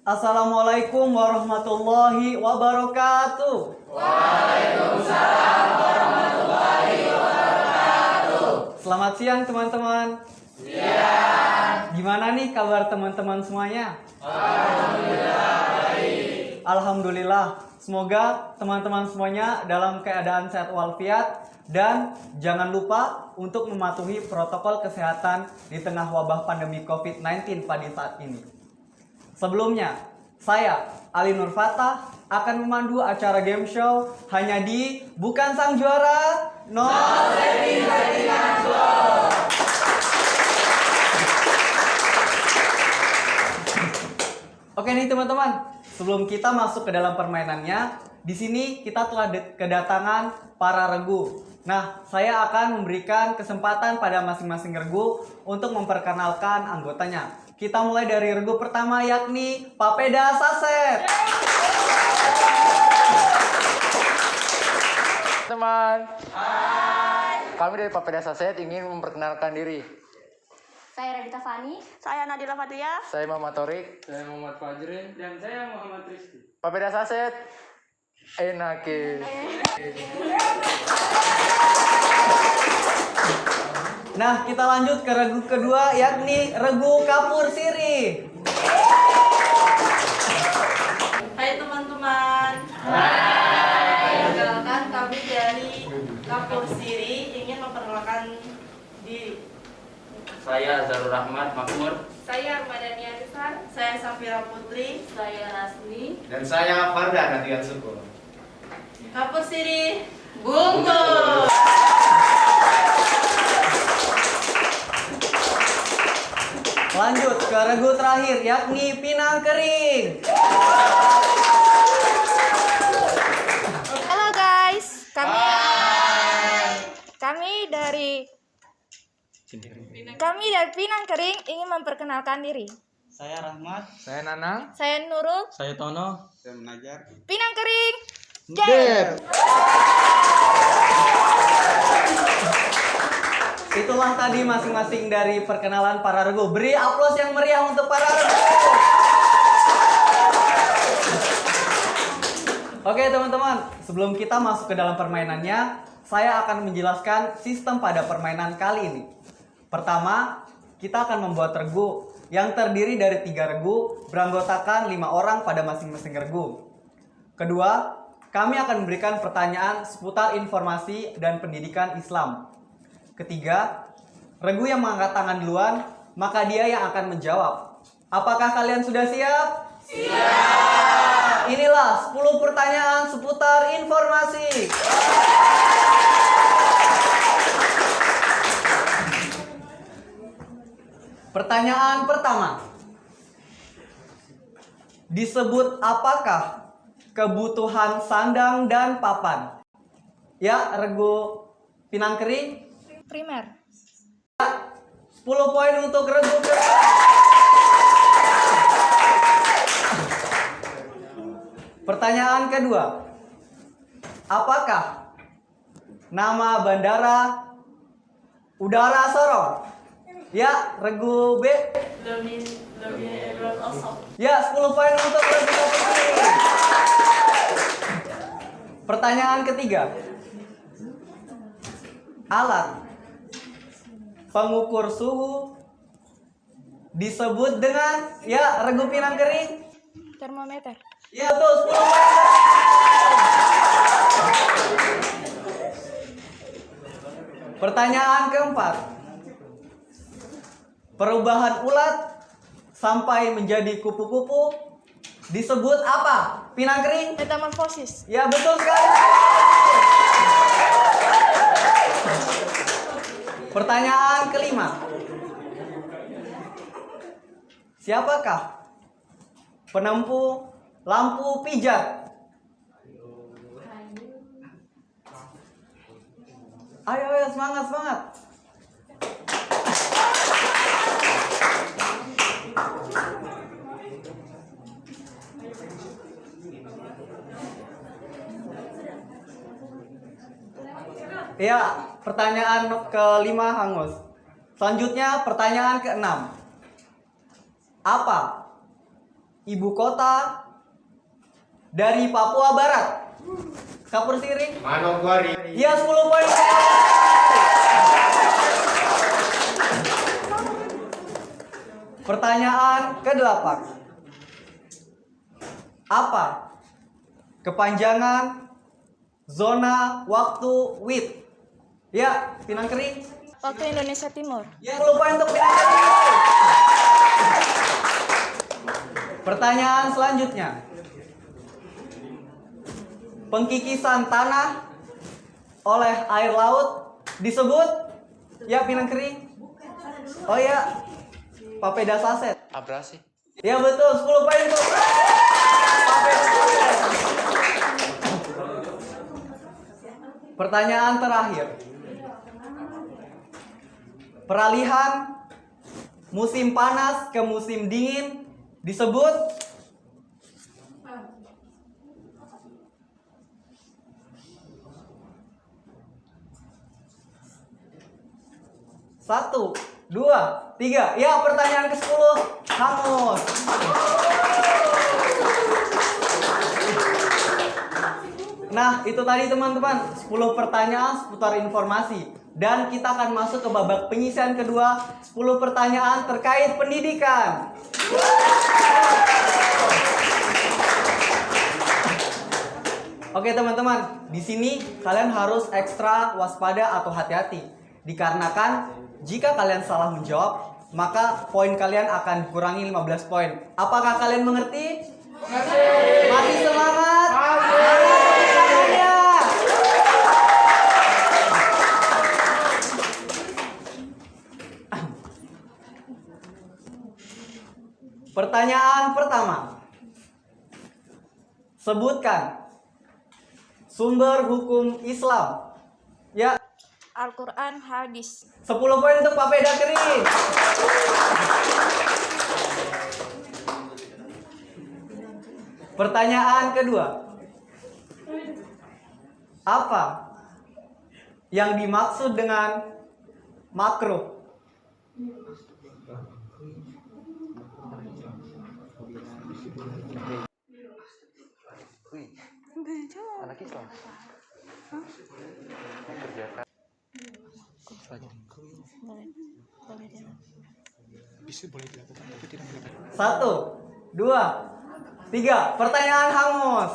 Assalamualaikum warahmatullahi wabarakatuh. Waalaikumsalam warahmatullahi wabarakatuh. Selamat siang teman-teman. Siang. Gimana nih kabar teman-teman semuanya? Alhamdulillah baik. Alhamdulillah. Semoga teman-teman semuanya dalam keadaan sehat walafiat dan jangan lupa untuk mematuhi protokol kesehatan di tengah wabah pandemi COVID-19 pada saat ini. Sebelumnya, saya Ali Nur Fatah akan memandu acara game show hanya di Bukan Sang Juara, No Setting-settingan Show. Oke nih teman-teman, sebelum kita masuk ke dalam permainannya, di sini kita telah kedatangan para regu. Nah, saya akan memberikan kesempatan pada masing-masing regu untuk memperkenalkan anggotanya. Kita mulai dari regu pertama yakni Papeda Saset. Teman. Hai. Kami dari Papeda Saset ingin memperkenalkan diri. Saya Radita Fani. Saya Nadila Fadlia. Saya Muhammad Torik. Saya Muhammad Fajrin. Dan saya Muhammad Rizky. Papeda Saset. Enake. Nah, kita lanjut ke regu kedua yakni regu Kapur Siri. Hai teman-teman. Hai. Perkenalkan kami dari Kapur Siri ingin memperkenalkan diri. Saya Azharul Rahmat Makmur. Saya Armadani Anisar. Saya Safira Putri. Saya Rasmi. Dan saya Farda Natian Syukur. Kapur Siri bungkus. Lanjut ke regu terakhir yakni Pinang Kering. Halo guys, kami dari Pinang Kering ingin memperkenalkan diri. Saya Rahmat. Saya Nanang. Saya Nurul. Saya Tono. Saya Menajar. Pinang Kering. Dep. Itulah tadi masing-masing dari perkenalan para regu. Beri aplaus yang meriah untuk para regu. Oke teman-teman, sebelum kita masuk ke dalam permainannya, saya akan menjelaskan sistem pada permainan kali ini. Pertama, kita akan membuat regu yang terdiri dari 3 regu beranggotakan 5 orang pada masing-masing regu. Kedua, kami akan memberikan pertanyaan seputar informasi dan pendidikan Islam. Ketiga, regu yang mengangkat tangan duluan, maka dia yang akan menjawab. Apakah kalian sudah siap? Siap! Inilah 10 pertanyaan seputar informasi. Pertanyaan pertama. Disebut apakah kebutuhan sandang dan papan? Ya, regu Pinang Kering. Primer. 10 poin untuk regu kedua. Pertanyaan kedua. Apakah nama bandara Udara Sorong? Ya, regu B. Ya, 10 poin untuk regu B. Pertanyaan ketiga. Alat pengukur suhu disebut dengan ya regu Pinang Kering. Termometer. Ya betul, 10 poin. Pertanyaan keempat. Perubahan ulat sampai menjadi kupu-kupu disebut apa? Pinang Kering? Metamorfosis. Ya betul sekali. Pertanyaan kelima. Siapakah penempuh lampu pijat? Ayo semangat. Ya, pertanyaan kelima hangus. Selanjutnya pertanyaan keenam. Apa ibu kota dari Papua Barat? Kapur Siri. Manokwari. Ya, 10 poin. Pertanyaan ke-8. Apa kepanjangan zona waktu WIT? Ya, Pinang Kering. Waktu Indonesia Timur. Ya, 10 poin untuk Pinang Kering. Pertanyaan selanjutnya. Pengkikisan tanah oleh air laut disebut? Ya, Pinang Kering. Oh ya, Papeda Saset. Abrasi. Ya betul, 10 poin untuk Papeda Saset. Pertanyaan terakhir. Peralihan musim panas ke musim dingin disebut? Satu, 2, 3. Ya, pertanyaan ke-10 hangus. Nah, itu tadi teman-teman 10 pertanyaan seputar informasi. Dan kita akan masuk ke babak penyisian kedua, 10 pertanyaan terkait pendidikan. Oke teman-teman, di sini kalian harus ekstra waspada atau hati-hati. Dikarenakan jika kalian salah menjawab, maka poin kalian akan dikurangi 15 poin. Apakah kalian mengerti? Masih semangat? Tangannya. Pertanyaan pertama. Sebutkan sumber hukum Islam. Ya, Al-Quran, hadis. 10 poin untuk Papeda Kering. Pertanyaan kedua. Apa yang dimaksud dengan makruh? Anak Islam. Mengerjakan. Satu, 2, 3. Pertanyaan hangus.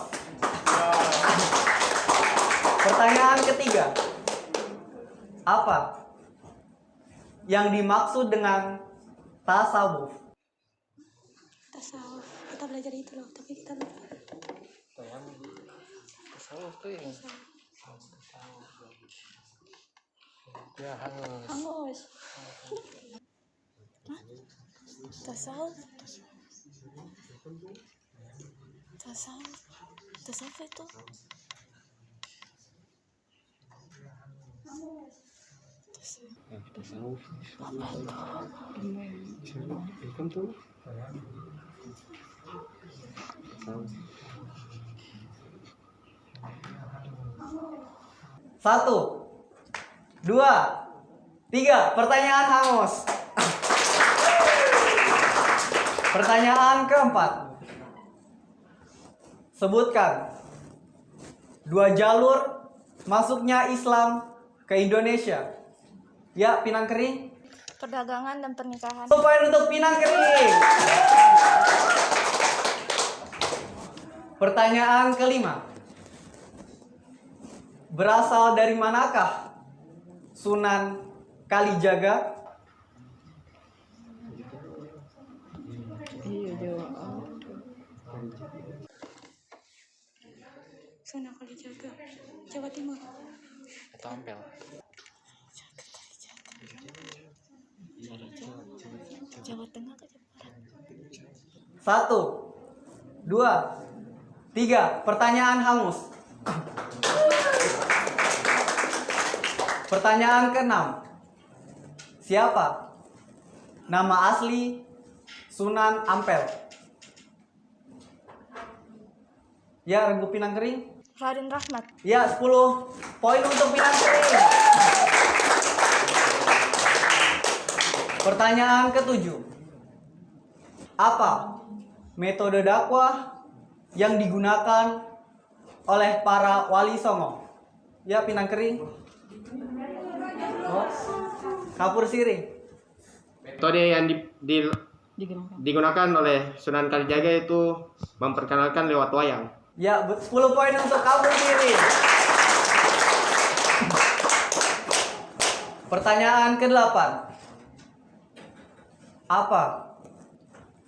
Pertanyaan ketiga. Apa yang dimaksud dengan tasawuf? Tasawuf. Kita belajar itu loh, tapi kita lupa. Tasawuf tuh yang ya hangus. Hangus. Tasawuf. Tasawuf itu Satu, 2, 3. Pertanyaan hangus. Pertanyaan keempat. Sebutkan 2 jalur masuknya Islam ke Indonesia. Ya, Pinang Kering. perdagangan dan pernikahan. 1 poin untuk Pinang Kering. Pertanyaan kelima. Berasal dari manakah Sunan Kalijaga? Sunan Kalijaga, Jawa Timur. Atau Ampel. Jawa Tengah ke Jawa Barat. 1, 2, 3. Pertanyaan hangus. Pertanyaan ke-6. Siapa nama asli Sunan Ampel? Ya, Regu Pinang Kering. Raden Rahmat. Ya, 10 poin untuk Pinang Kering. Pertanyaan ke-7. Apa metode dakwah yang digunakan oleh para wali songo? Ya, Pinang Kering. Oh, Kapur Siri. Metode yang digunakan oleh Sunan Kalijaga itu memperkenalkan lewat wayang. Ya, 10 poin untuk Kapur Siri. Pertanyaan ke-8. Apa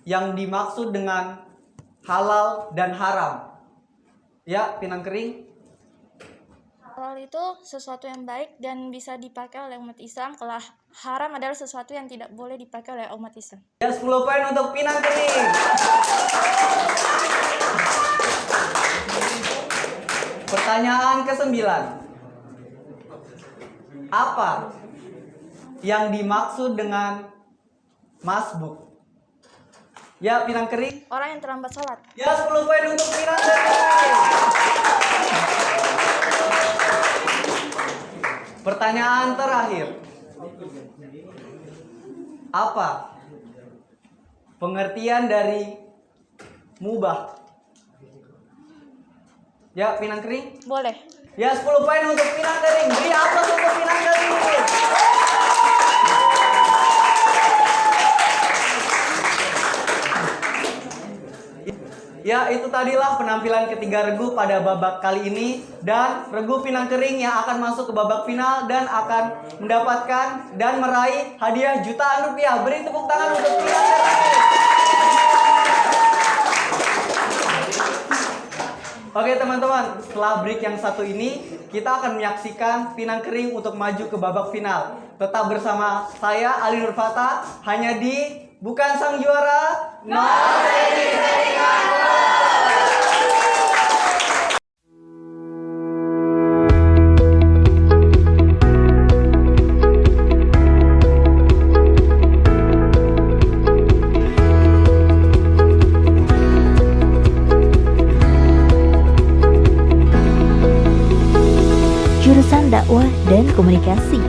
yang dimaksud dengan halal dan haram? Ya, Pinang Kering. Halal itu sesuatu yang baik dan bisa dipakai oleh umat Islam. Kalau haram adalah sesuatu yang tidak boleh dipakai oleh umat Islam. Ya, 10 poin untuk Pinang Kering. Pertanyaan ke-9. Apa yang dimaksud dengan masbuk? Ya, Pinang Kering. Orang yang terlambat sholat. Ya, 10 poin untuk Pinang Kering. Pertanyaan terakhir. Apa pengertian dari mubah? Ya, Pinang Kering. Boleh. Ya, 10 poin untuk Pinang Kering. Beri aplaus untuk Pinang Kering. Ya, itu tadilah penampilan ketiga regu pada babak kali ini. Dan regu Pinang Kering yang akan masuk ke babak final dan akan mendapatkan dan meraih hadiah jutaan rupiah. Beri tepuk tangan untuk Pinang Kering. Oke teman-teman, setelah break yang satu ini, kita akan menyaksikan Pinang Kering untuk maju ke babak final. Tetap bersama saya, Ali Nurfata, hanya di Bukan Sang Juara, Jurusan Dakwah dan Komunikasi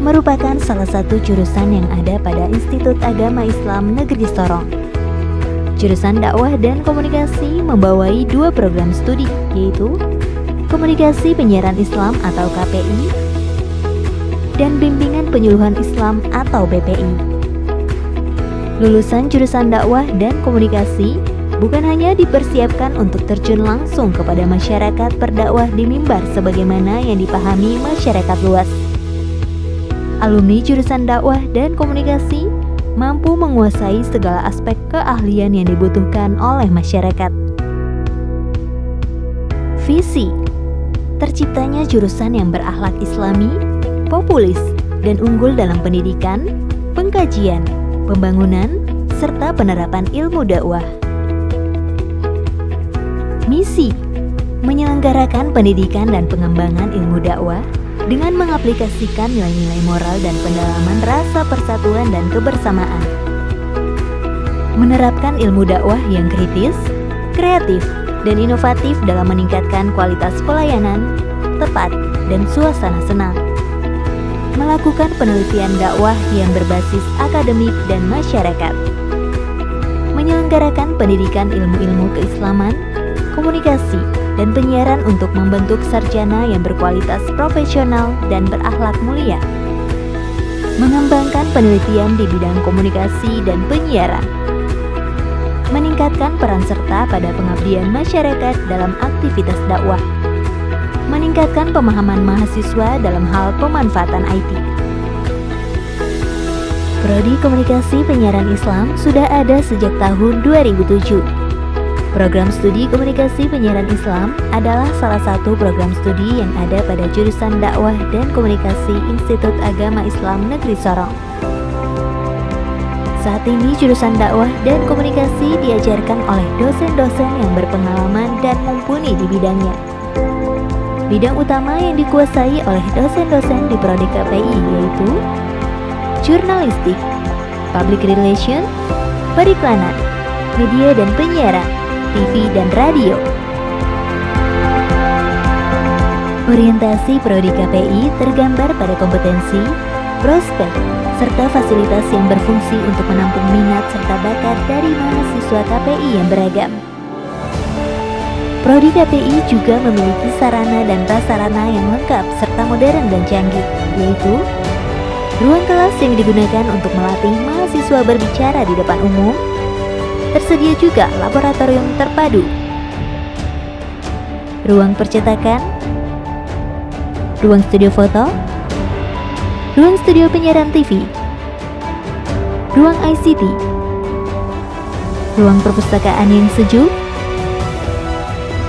merupakan salah satu jurusan yang ada pada Institut Agama Islam Negeri Sorong. Jurusan Dakwah dan Komunikasi membawai 2 program studi, yaitu Komunikasi Penyiaran Islam atau KPI dan Bimbingan Penyuluhan Islam atau BPI. Lulusan jurusan Dakwah dan Komunikasi bukan hanya dipersiapkan untuk terjun langsung kepada masyarakat berdakwah di mimbar sebagaimana yang dipahami masyarakat luas. Alumni jurusan Dakwah dan Komunikasi mampu menguasai segala aspek keahlian yang dibutuhkan oleh masyarakat. Visi: terciptanya jurusan yang berakhlak Islami, populis, dan unggul dalam pendidikan, pengkajian, pembangunan, serta penerapan ilmu dakwah. Misi: menyelenggarakan pendidikan dan pengembangan ilmu dakwah dengan mengaplikasikan nilai-nilai moral dan pendalaman rasa persatuan dan kebersamaan. Menerapkan ilmu dakwah yang kritis, kreatif, dan inovatif dalam meningkatkan kualitas pelayanan, tepat, dan suasana senang. Melakukan penelitian dakwah yang berbasis akademik dan masyarakat. Menyelenggarakan pendidikan ilmu-ilmu keislaman, komunikasi, dan penyiaran untuk membentuk sarjana yang berkualitas profesional dan berakhlak mulia. Mengembangkan penelitian di bidang komunikasi dan penyiaran. Meningkatkan peran serta pada pengabdian masyarakat dalam aktivitas dakwah. Meningkatkan pemahaman mahasiswa dalam hal pemanfaatan IT. Prodi Komunikasi Penyiaran Islam sudah ada sejak tahun 2007. Program Studi Komunikasi Penyiaran Islam adalah salah satu program studi yang ada pada jurusan Dakwah dan Komunikasi Institut Agama Islam Negeri Sorong. Saat ini jurusan Dakwah dan Komunikasi diajarkan oleh dosen-dosen yang berpengalaman dan mumpuni di bidangnya. Bidang utama yang dikuasai oleh dosen-dosen di Prodi KPI yaitu Jurnalistik, Public Relation, Periklanan, Media dan Penyiaran, TV dan Radio. Orientasi Prodi KPI tergambar pada kompetensi, prospek, serta fasilitas yang berfungsi untuk menampung minat serta bakat dari mahasiswa KPI yang beragam. Prodi KPI juga memiliki sarana dan prasarana yang lengkap serta modern dan canggih, yaitu ruang kelas yang digunakan untuk melatih mahasiswa berbicara di depan umum. Tersedia juga laboratorium terpadu, ruang percetakan, ruang studio foto, ruang studio penyiaran TV, ruang ICT, ruang perpustakaan yang sejuk,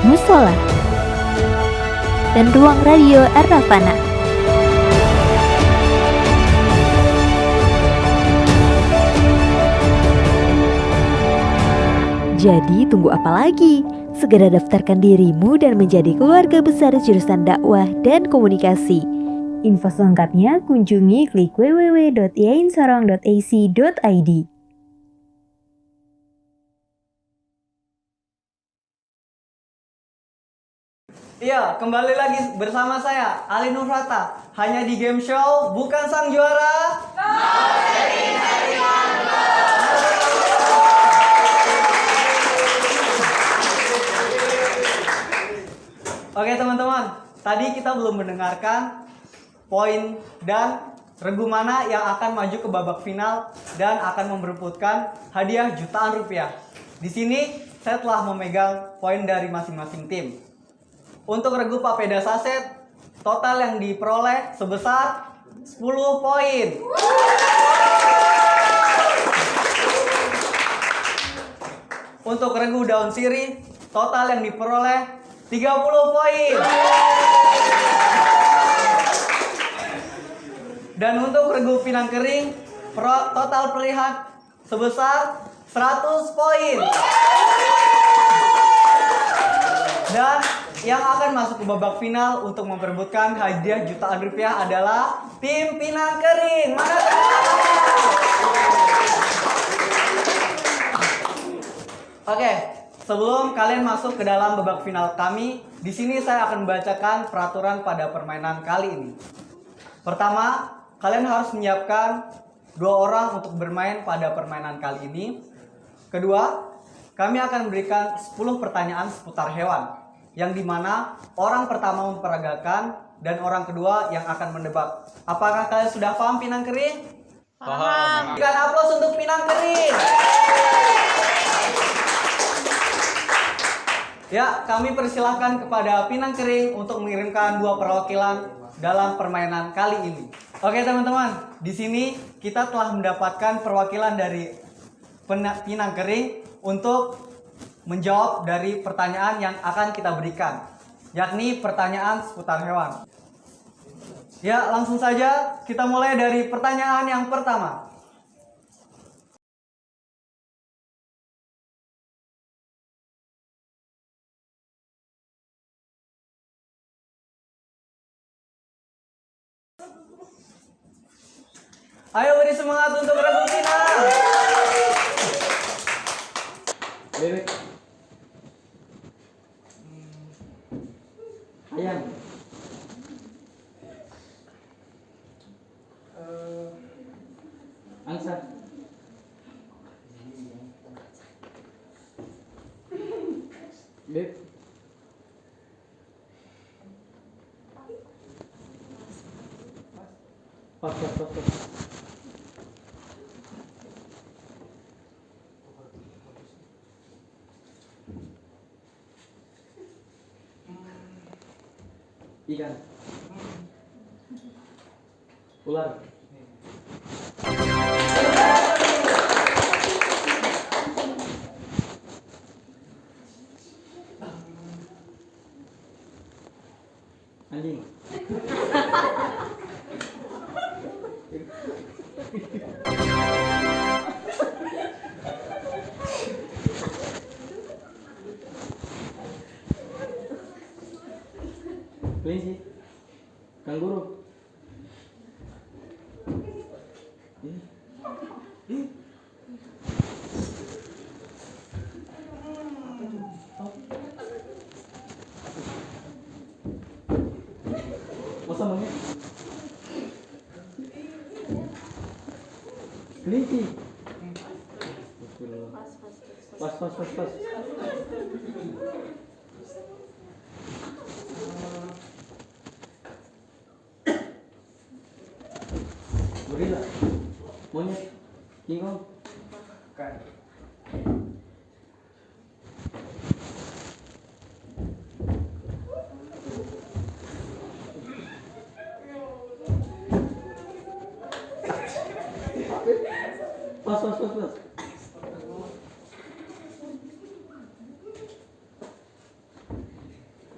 musola, dan ruang radio Ar-Rafana. Jadi tunggu apa lagi? Segera daftarkan dirimu dan menjadi keluarga besar jurusan dakwah dan komunikasi. Info selengkapnya kunjungi klik www.iainsorong.ac.id. Iya, kembali lagi bersama saya, Ali Nurrata. Hanya di game show, bukan sang juara. Oke teman-teman, tadi kita belum mendengarkan poin dan regu mana yang akan maju ke babak final dan akan memperebutkan hadiah jutaan rupiah. Di sini saya telah memegang poin dari masing-masing tim. Untuk regu Papeda Saset, total yang diperoleh sebesar 10 poin. Untuk regu Daun Sirih, total yang diperoleh 30 poin. Dan untuk regu Pinang Kering, total perlihat sebesar 100 poin. Dan yang akan masuk ke babak final untuk memperebutkan hadiah jutaan rupiah adalah tim Pinang Kering. Mana teman-teman? Oke, sebelum kalian masuk ke dalam babak final kami, di sini saya akan membacakan peraturan pada permainan kali ini. Pertama, kalian harus menyiapkan 2 orang untuk bermain pada permainan kali ini. Kedua, kami akan memberikan 10 pertanyaan seputar hewan, yang dimana orang pertama memperagakan dan orang kedua yang akan mendebak. Apakah kalian sudah paham Pinang Kering? Paham. Berikan aplaus untuk Pinang Kering. Ya, kami persilahkan kepada Pinang Kering untuk mengirimkan 2 perwakilan dalam permainan kali ini. Oke teman-teman, di sini kita telah mendapatkan perwakilan dari Pinang Kering untuk menjawab dari pertanyaan yang akan kita berikan, yakni pertanyaan seputar hewan. Ya, langsung saja kita mulai dari pertanyaan yang pertama. Ayo beri semangat untuk regu Pinang. Bebek. Ayam. Angsa. Beb. Pas. Ikan. Ular. Anjing. Kelinci. Kanguru. Masa monyet? Kelinci. Pas. Gorila. Monyet. King Kong. Pas.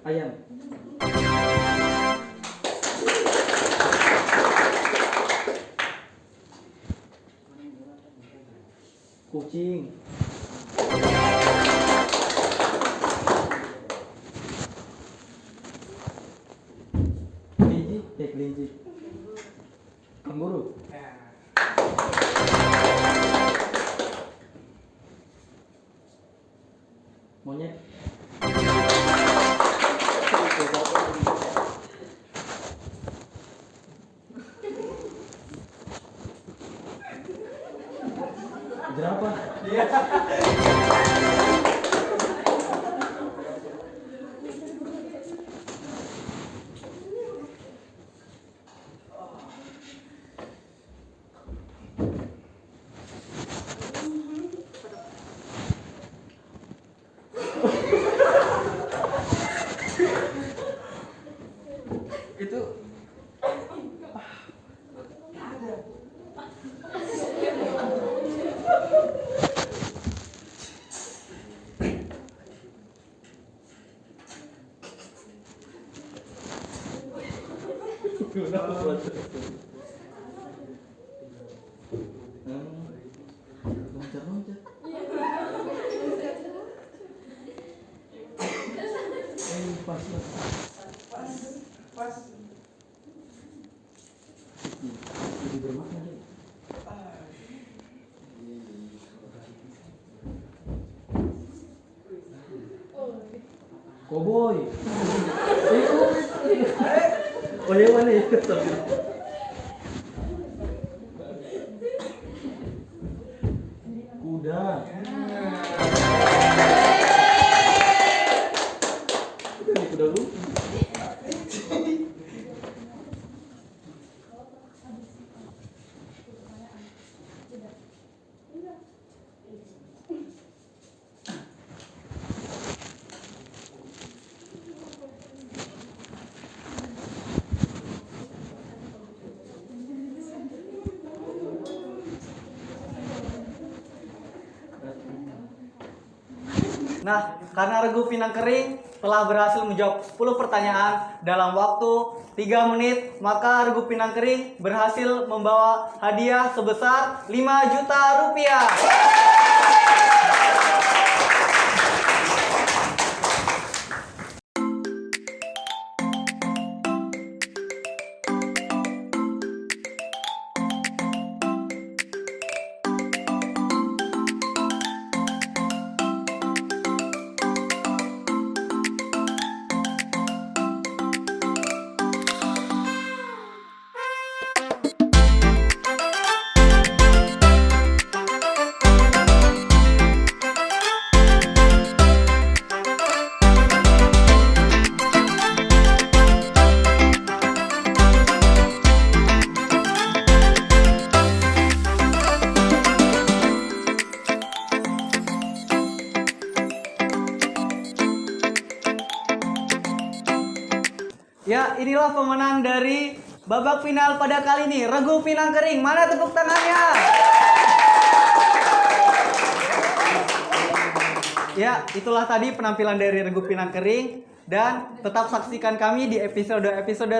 Ayam. Kucing. Kelinci. Kanguru. Monyet. Jerapah. Itu loncat. Pas. Lebih bermakna nih. Koboi. Oh yang mana ya? Kuda. Kuda lu. Nah, karena Regu Pinang Kering telah berhasil menjawab 10 pertanyaan dalam waktu 3 menit, maka Regu Pinang Kering berhasil membawa hadiah sebesar 5 juta rupiah. Ya, inilah pemenang dari babak final pada kali ini, Regu Pinang Kering. Mana tepuk tangannya? Ya, itulah tadi penampilan dari Regu Pinang Kering. Dan tetap saksikan kami di episode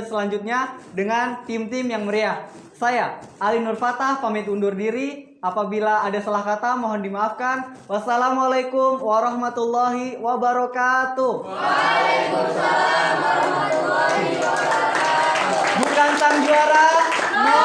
selanjutnya dengan tim-tim yang meriah. Saya, Ali Nur Fatah, pamit undur diri. Apabila ada salah kata, mohon dimaafkan. Wassalamualaikum warahmatullahi wabarakatuh. Waalaikumsalam warahmatullahi wabarakatuh. Bukan sang juara, no